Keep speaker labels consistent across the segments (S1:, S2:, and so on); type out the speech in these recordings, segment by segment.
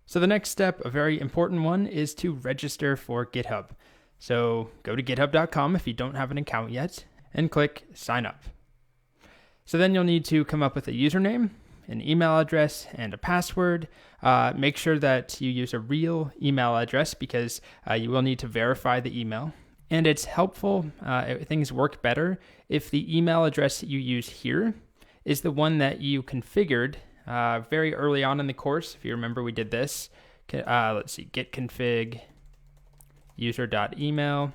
S1: So the next step, a very important one, is to register for GitHub. So go to github.com if you don't have an account yet and click sign up. So then you'll need to come up with a username, an email address, and a password. Make sure that you use a real email address because you will need to verify the email. And it's helpful, things work better if the email address that you use here is the one that you configured very early on in the course. If you remember, we did this. Let's see, git config user.email.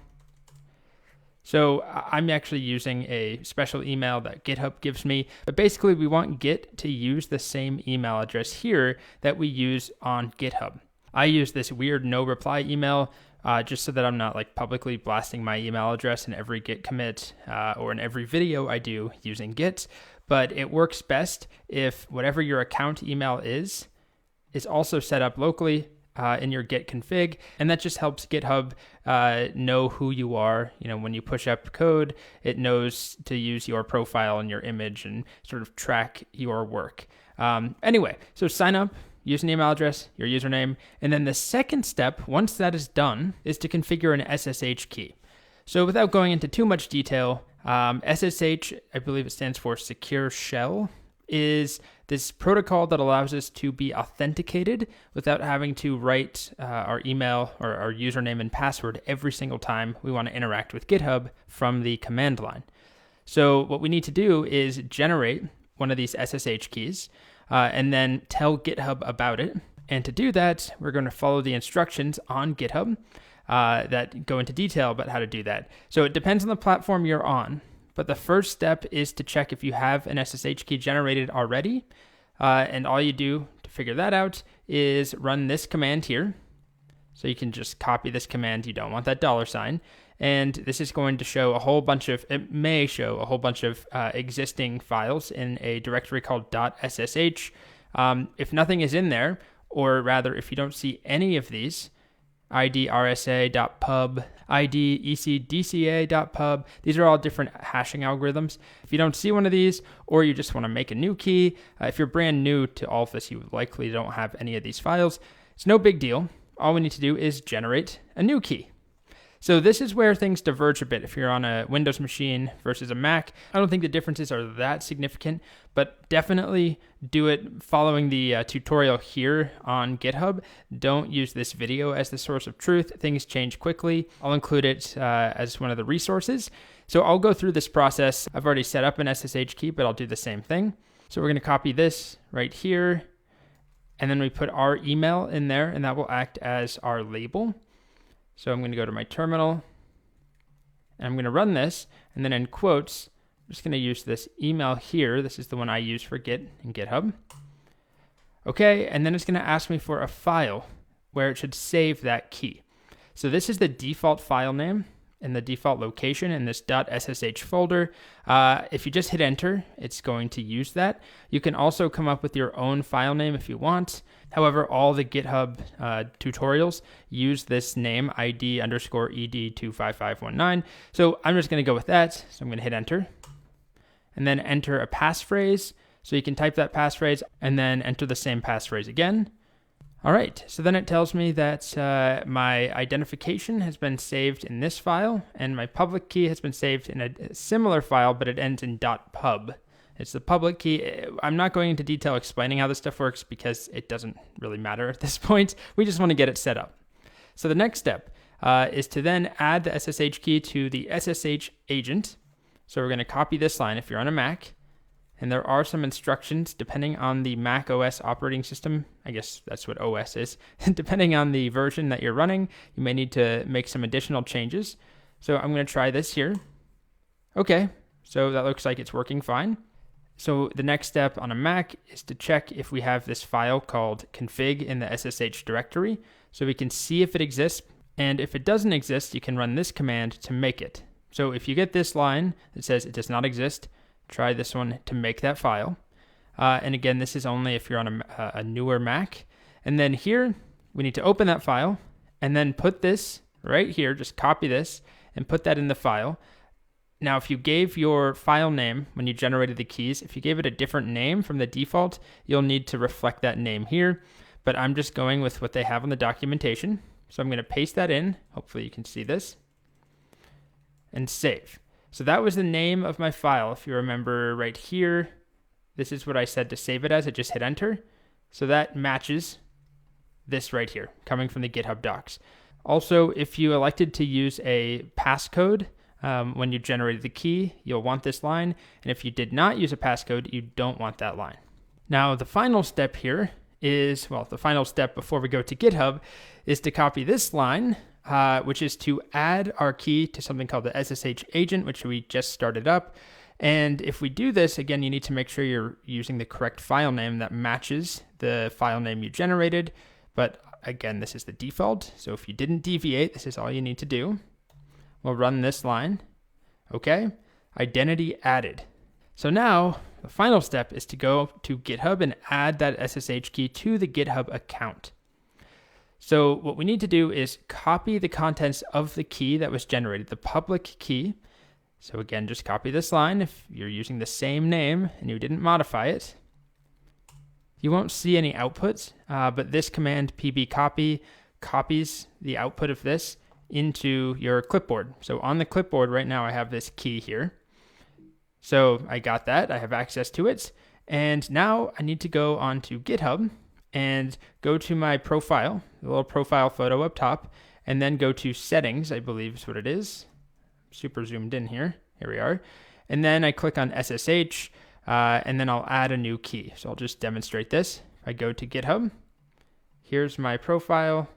S1: So I'm actually using a special email that GitHub gives me, but basically we want Git to use the same email address here that we use on GitHub. I use this weird no reply email just so that I'm not like publicly blasting my email address in every Git commit or in every video I do using Git, but it works best if whatever your account email is also set up locally in your Git config, and that just helps GitHub know who you are. You know, when you push up code, it knows to use your profile and your image and sort of track your work. Anyway, so sign up, use an email address, your username, and then the second step, once that is done, is to configure an SSH key. So without going into too much detail, SSH, I believe it stands for Secure Shell, is this protocol that allows us to be authenticated without having to write our email or our username and password every single time we want to interact with GitHub from the command line. So what we need to do is generate one of these SSH keys and then tell GitHub about it. And to do that, we're going to follow the instructions on GitHub that go into detail about how to do that. So it depends on the platform you're on. But the first step is to check if you have an SSH key generated already. And all you do to figure that out is run this command here. So you can just copy this command. You don't want that $sign. And this is going to show a whole bunch of, it may show a whole bunch of existing files in a directory called .ssh. If nothing is in there, or rather if you don't see any of these, idrsa.pub, idecdca.pub. These are all different hashing algorithms. If you don't see one of these, or you just want to make a new key, if you're brand new to all of this, you likely don't have any of these files. It's no big deal. All we need to do is generate a new key. So this is where things diverge a bit if you're on a Windows machine versus a Mac. I don't think the differences are that significant, but definitely do it following the tutorial here on GitHub. Don't use this video as the source of truth. Things change quickly. I'll include it as one of the resources. So I'll go through this process. I've already set up an SSH key, but I'll do the same thing. So we're going to copy this right here, and then we put our email in there, and that will act as our label. So I'm going to go to my terminal, and I'm going to run this, and then in quotes, I'm just going to use this email here. This is the one I use for Git and GitHub. Okay, and then it's going to ask me for a file where it should save that key. So this is the default file name and the default location in this .ssh folder. If you just hit enter, it's going to use that. You can also come up with your own file name if you want. However, all the GitHub tutorials use this name, id_ed25519. So I'm just going to go with that. So I'm going to hit enter and then enter a passphrase. So you can type that passphrase and then enter the same passphrase again. All right, so then it tells me that my identification has been saved in this file and my public key has been saved in a similar file, but it ends in .pub. It's the public key. I'm not going into detail explaining how this stuff works because it doesn't really matter at this point. We just want to get it set up. So the next step is to then add the SSH key to the SSH agent. So we're going to copy this line if you're on a Mac. And there are some instructions depending on the Mac OS operating system. I guess that's what OS is. Depending on the version that you're running, you may need to make some additional changes. So I'm going to try this here. Okay, so that looks like it's working fine. So the next step on a Mac is to check if we have this file called config in the SSH directory so we can see if it exists. And if it doesn't exist, you can run this command to make it. So if you get this line that says it does not exist, try this one to make that file. And again, this is only if you're on a newer Mac. And then here, we need to open that file and then put this right here, just copy this and put that in the file. Now, if you gave your file name when you generated the keys, if you gave it a different name from the default, you'll need to reflect that name here. but I'm just going with what they have on the documentation. So I'm going to paste that in. Hopefully you can see this. And save. So that was the name of my file. If you remember right here, this is what I said to save it as. I just hit enter. So that matches this right here, coming from the GitHub docs. Also, if you elected to use a passcode when you generated the key, you'll want this line. And if you did not use a passcode, you don't want that line. Now, the final step here is, well, the final step before we go to GitHub is to copy this line, which is to add our key to something called the SSH agent, which we just started up. And if we do this, again, you need to make sure you're using the correct file name that matches the file name you generated. But again, this is the default. So if you didn't deviate, this is all you need to do. We'll run this line. Okay, identity added. So now the final step is to go to GitHub and add that SSH key to the GitHub account. So what we need to do is copy the contents of the key that was generated, the public key. So again, just copy this line if you're using the same name and you didn't modify it. You won't see any outputs, but this command pbcopy copies the output of this into your clipboard. So on the clipboard right now, I have this key here. So I got that, I have access to it. And now I need to go onto GitHub and go to my profile, the little profile photo up top, and then go to settings, I believe is what it is. Super zoomed in here. Here we are. And then I click on SSH, and then I'll add a new key. So I'll just demonstrate this. If I go to GitHub, here's my profile.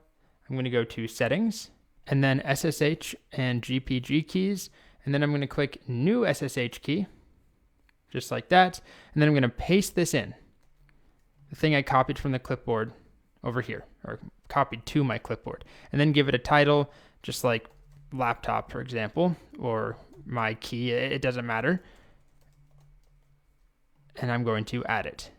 S1: I'm going to go to settings, and then SSH and GPG keys. And then I'm going to click new SSH key, just like that. And then I'm going to paste this in, the thing I copied from the clipboard over here, or copied to my clipboard. And then give it a title, just like laptop, for example, or my key, it doesn't matter. And I'm going to add it.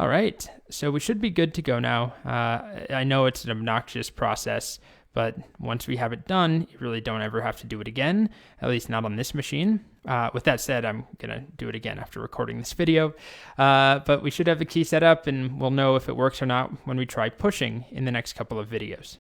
S1: All right, so we should be good to go now. I know it's an obnoxious process, but once we have it done, you really don't ever have to do it again, at least not on this machine. With that said, I'm gonna do it again after recording this video, but we should have the key set up and we'll know if it works or not when we try pushing in the next couple of videos.